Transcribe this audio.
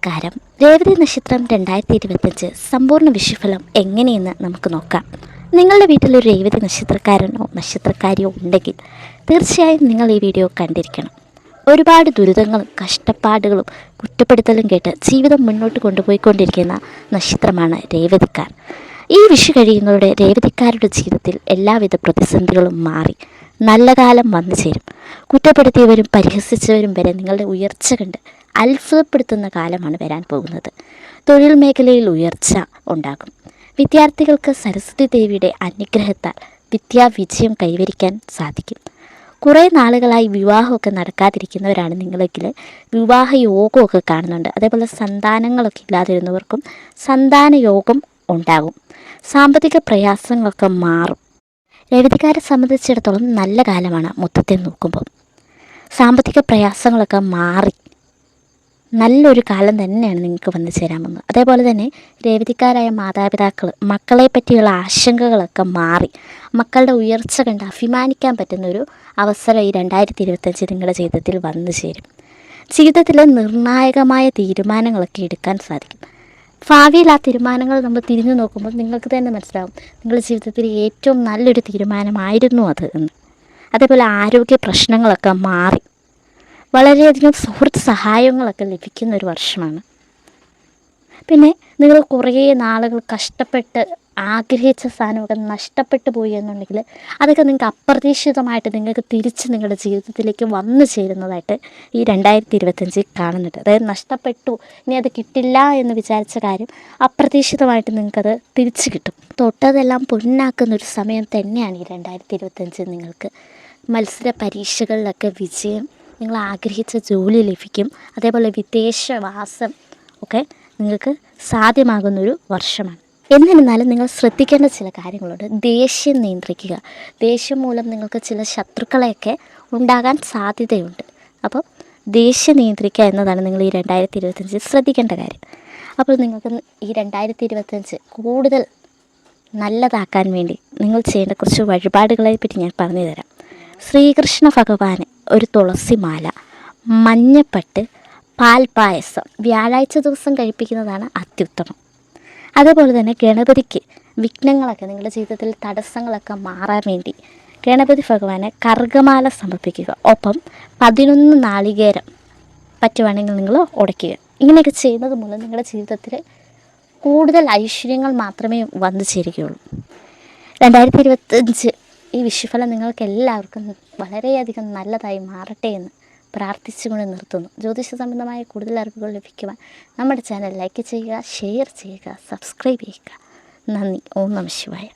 നമസ്കാരം. രേവതി നക്ഷത്രം 2025 സമ്പൂർണ്ണ വിഷുഫലം എങ്ങനെയെന്ന് നമുക്ക് നോക്കാം. നിങ്ങളുടെ വീട്ടിലൊരു രേവതി നക്ഷത്രക്കാരനോ നക്ഷത്രക്കാരിയോ ഉണ്ടെങ്കിൽ തീർച്ചയായും നിങ്ങൾ ഈ വീഡിയോ കണ്ടിരിക്കണം. ഒരുപാട് ദുരിതങ്ങളും കഷ്ടപ്പാടുകളും കുറ്റപ്പെടുത്തലും കേട്ട് ജീവിതം മുന്നോട്ട് കൊണ്ടുപോയിക്കൊണ്ടിരിക്കുന്ന നക്ഷത്രമാണ് രേവതിക്കാർ. ഈ വിഷു കഴിയുന്നതോടെ രേവതിക്കാരുടെ ജീവിതത്തിൽ എല്ലാവിധ പ്രതിസന്ധികളും മാറി നല്ല കാലം വന്നു ചേരും. കുറ്റപ്പെടുത്തിയവരും പരിഹസിച്ചവരും വരെ നിങ്ങളുടെ ഉയർച്ച കണ്ട് അത്ഭുതപ്പെടുത്തുന്ന കാലമാണ് വരാൻ പോകുന്നത്. തൊഴിൽ മേഖലയിൽ ഉയർച്ച ഉണ്ടാകും. വിദ്യാർത്ഥികൾക്ക് സരസ്വതി ദേവിയുടെ അനുഗ്രഹത്താൽ വിദ്യാവിജയം കൈവരിക്കാൻ സാധിക്കും. കുറേ നാളുകളായി വിവാഹമൊക്കെ നടക്കാതിരിക്കുന്നവരാണ് നിങ്ങളെങ്കിൽ വിവാഹ യോഗമൊക്കെ കാണുന്നുണ്ട്. അതേപോലെ സന്താനങ്ങളൊക്കെ ഇല്ലാതിരുന്നവർക്കും സന്താന യോഗം ഉണ്ടാകും. സാമ്പത്തിക പ്രയാസങ്ങളൊക്കെ മാറും. രേവതിക്കാരെ സംബന്ധിച്ചിടത്തോളം നല്ല കാലമാണ്. മൊത്തത്തിൽ നോക്കുമ്പോൾ സാമ്പത്തിക പ്രയാസങ്ങളൊക്കെ മാറി നല്ലൊരു കാലം തന്നെയാണ് നിങ്ങൾക്ക് വന്നു ചേരാമെന്ന്. അതേപോലെ തന്നെ രേവതിക്കാരായ മാതാപിതാക്കൾ മക്കളെ പറ്റിയുള്ള ആശങ്കകളൊക്കെ മാറി മക്കളുടെ ഉയർച്ച കണ്ട് അഭിമാനിക്കാൻ പറ്റുന്നൊരു അവസരം ഈ 2025 നിങ്ങളുടെ ജീവിതത്തിൽ വന്നു ചേരും. ജീവിതത്തിലെ നിർണായകമായ തീരുമാനങ്ങളൊക്കെ എടുക്കാൻ സാധിക്കും. ഭാവിയിൽ ആ തീരുമാനങ്ങൾ നമ്മൾ തിരിഞ്ഞു നോക്കുമ്പോൾ നിങ്ങൾക്ക് തന്നെ മനസ്സിലാവും നിങ്ങളുടെ ജീവിതത്തിൽ ഏറ്റവും നല്ലൊരു തീരുമാനമായിരുന്നു അത് എന്ന്. അതേപോലെ ആരോഗ്യ പ്രശ്നങ്ങളൊക്കെ മാറി വളരെയധികം സുഹൃത്ത് സഹായങ്ങളൊക്കെ ലഭിക്കുന്ന ഒരു വർഷമാണ്. പിന്നെ നിങ്ങൾ കുറേ നാളുകൾ കഷ്ടപ്പെട്ട് ആഗ്രഹിച്ച സാധനമൊക്കെ നഷ്ടപ്പെട്ടു പോയി എന്നുണ്ടെങ്കിൽ അതൊക്കെ നിങ്ങൾക്ക് അപ്രതീക്ഷിതമായിട്ട് നിങ്ങൾക്ക് തിരിച്ച് നിങ്ങളുടെ ജീവിതത്തിലേക്ക് വന്നു ചേരുന്നതായിട്ട് ഈ 2025 കാണുന്നുണ്ട്. അതായത് നഷ്ടപ്പെട്ടു ഇനി അത് കിട്ടില്ല എന്ന് വിചാരിച്ച കാര്യം അപ്രതീക്ഷിതമായിട്ട് നിങ്ങൾക്കത് തിരിച്ച് കിട്ടും. തൊട്ടതെല്ലാം പൊന്നാക്കുന്നൊരു സമയം തന്നെയാണ് ഈ 2025. നിങ്ങൾക്ക് മത്സര പരീക്ഷകളിലൊക്കെ വിജയം, നിങ്ങൾ ആഗ്രഹിച്ച ജോലി ലഭിക്കും. അതേപോലെ വിദേശവാസം ഒക്കെ നിങ്ങൾക്ക് സാധ്യമാകുന്നൊരു വർഷമാണ്. എന്നിരുന്നാലും നിങ്ങൾ ശ്രദ്ധിക്കേണ്ട ചില കാര്യങ്ങളുണ്ട്. ദേഷ്യം നിയന്ത്രിക്കുക. ദേഷ്യം മൂലം നിങ്ങൾക്ക് ചില ശത്രുക്കളെയൊക്കെ ഉണ്ടാകാൻ സാധ്യതയുണ്ട്. അപ്പോൾ ദേഷ്യം നിയന്ത്രിക്കുക എന്നതാണ് നിങ്ങൾ ഈ 2025 ശ്രദ്ധിക്കേണ്ട കാര്യം. അപ്പോൾ നിങ്ങൾക്ക് ഈ 2025 കൂടുതൽ നല്ലതാക്കാൻ വേണ്ടി നിങ്ങൾ ചെയ്യേണ്ട കുറച്ച് വഴിപാടുകളെ പറ്റി ഞാൻ പറഞ്ഞു തരാം. ശ്രീകൃഷ്ണ ഭഗവാന് ഒരു തുളസിമാല, മഞ്ഞപ്പട്ട്, പാൽപ്പായസം വ്യാഴാഴ്ച ദിവസം കഴിപ്പിക്കുന്നതാണ് അത്യുത്തമം. അതേപോലെ തന്നെ ഗണപതിക്ക് വിഘ്നങ്ങളൊക്കെ നിങ്ങളുടെ ജീവിതത്തിൽ തടസ്സങ്ങളൊക്കെ മാറാൻ വേണ്ടി ഗണപതി ഭഗവാന് കർഗമാല സമർപ്പിക്കുക. ഒപ്പം 11 നാളികേരം പറ്റുവാണെങ്കിൽ നിങ്ങൾ ഉടയ്ക്കുക. ഇങ്ങനെയൊക്കെ ചെയ്യുന്നത് മൂലം നിങ്ങളുടെ ജീവിതത്തിൽ കൂടുതൽ ഐശ്വര്യങ്ങൾ മാത്രമേ വന്നു ചേരുകയുള്ളൂ. 2025 ഈ വിഷുഫലം നിങ്ങൾക്ക് എല്ലാവർക്കും വളരെയധികം നല്ലതായി മാറട്ടെ എന്ന് പ്രാർത്ഥിച്ചുകൊണ്ട് നിർത്തുന്നു. ജ്യോതിഷ സംബന്ധമായ കൂടുതൽ അറിവുകൾ ലഭിക്കുവാൻ നമ്മുടെ ചാനൽ ലൈക്ക് ചെയ്യുക, ഷെയർ ചെയ്യുക, സബ്സ്ക്രൈബ് ചെയ്യുക. നന്ദി. ഓം നമഃ ശിവായ.